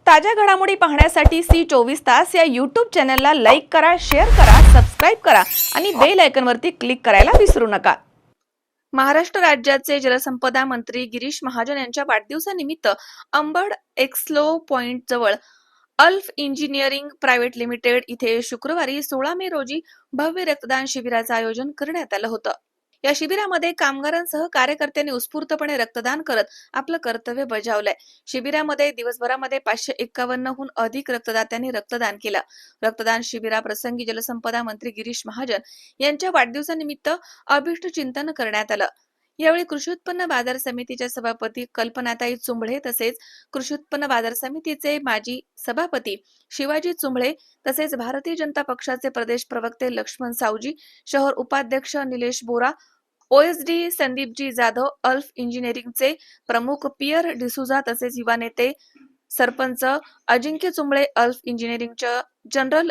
ताज्या घडामोडी पाहण्यासाठी C24 या यूट्यूब चॅनलला लाईक करा, शेअर करा, सबस्क्राईब करा आणि बेल आयकॉनवरती क्लिक करायला विसरू नका। महाराष्ट्र राज्याचे जलसंपदा मंत्री गिरीश महाजन यांच्या वाढदिवसानिमित्त अंबड एक्सलो पॉइंट जवळ अल्फ इंजिनिअरिंग प्रायव्हेट लिमिटेड इथे शुक्रवारी 16 मे रोजी भव्य रक्तदान शिबिराचं आयोजन करण्यात आलं होतं। या शिबिरामध्ये कामगारांसह कार्यकर्त्यांनी उत्स्फूर्तपणे रक्तदान करत आपलं कर्तव्य बजावलंय। शिबिरामध्ये दिवसभरामध्ये 551 हून अधिक रक्तदात्यांनी रक्तदान केलं। रक्तदान शिबिराप्रसंगी जलसंपदा मंत्री गिरीश महाजन यांच्या वाढदिवसानिमित्त अभिष्ट चिंतन करण्यात आलं। यावेळी कृषी उत्पन्न बाजार समितीच्या सभापती कल्पनाताई चुंबळे तसेच कृषी उत्पन्न बाजार समितीचे माजी सभापती शिवाजी चुंबळे तसेच भारतीय जनता पक्षाचे प्रदेश प्रवक्ते लक्ष्मण सावजी, शहर उपाध्यक्ष निलेश बोरा, OSD संदीपजी जाधव, अल्फ इंजिनिअरिंगचे प्रमुख पियर डिसुजा तसेच युवा नेते सरपंच अजिंक्य चुंबळे, अल्फ इंजिनिअरिंगचे जनरल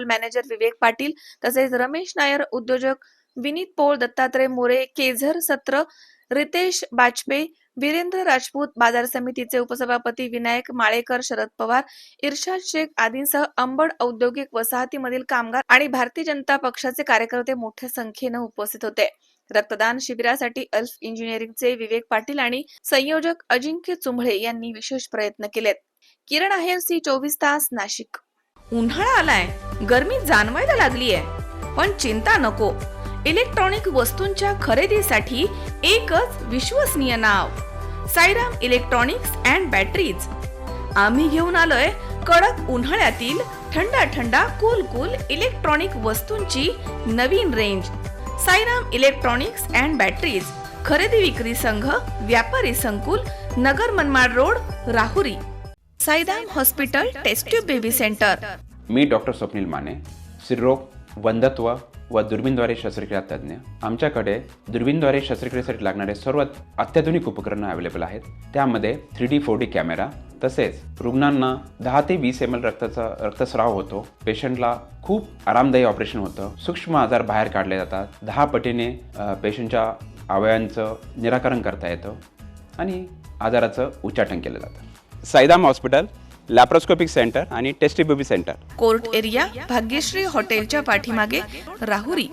मॅनेजर विवेक पाटील तसेच रमेश नायर, उद्योजक विनीत पोळ, दत्तात्रय मोरे, केझर सत्र, रितेश बाजपेयी, वीरेंद्र राजपूत, बाजार समितीचे उपसभापती विनायक माळेकर, शरद पवार, इर्शाद शेख आदींसह अंबड औद्योगिक वसाहतीमधील कामगार आणि भारतीय जनता पक्षाचे कार्यकर्ते मोठ्या संख्येने उपस्थित होते। रक्तदान शिबिरासाठी अल्फ इंजिनिअरिंगचे विवेक पाटील आणि संयोजक अजिंक्य चुंबळे यांनी विशेष प्रयत्न केलेत। किरण आहेर, C24 नाशिक। उन्हाळा आलाय, गरमी जाणवायला लागलीये, पण चिंता नको। इलेक्ट्रॉनिक वस्तूंच्या खरेदीसाठी एकच विश्वसनीय नाव, साईराम इलेक्ट्रॉनिक्स अँड बॅटरीज। आम्ही घेऊन आलोय कडक उन्हाळ्यातील थंडा कूल इलेक्ट्रॉनिक वस्तूंची नवीन range. Sairam electronics and batteries, खरेदी विक्री संघ, व्यापारी संकुल, Nagar Manmad road, Rahuri. Sairam hospital, test tube baby centre. मी डॉक्टर स्वप्नील माने, स्त्रीरोग, वंध्यत्व व दुर्बीणद्वारे शस्त्रक्रिया तज्ञ। आमच्याकडे दुर्बीणद्वारे शस्त्रक्रियेसाठी लागणारे सर्व अत्याधुनिक उपकरणं अवेलेबल आहेत। त्यामध्ये 3D 4D कॅमेरा, तसेच रुग्णांना 10 ते 20 ml रक्तस्राव होतो। पेशंटला खूप आरामदायी ऑपरेशन होतं। सूक्ष्म आजार बाहेर काढले जातात। 10 पटीने पेशंटच्या अवयवांचं निराकरण करता येतं आणि आजाराचं उच्चाटन केलं जातं। साईराम हॉस्पिटल, लॅप्रोस्कोपिक सेंटर आणि test tube baby centre, court area, Bhagyashree हॉटेलच्या पाठीमागे, राहुरी।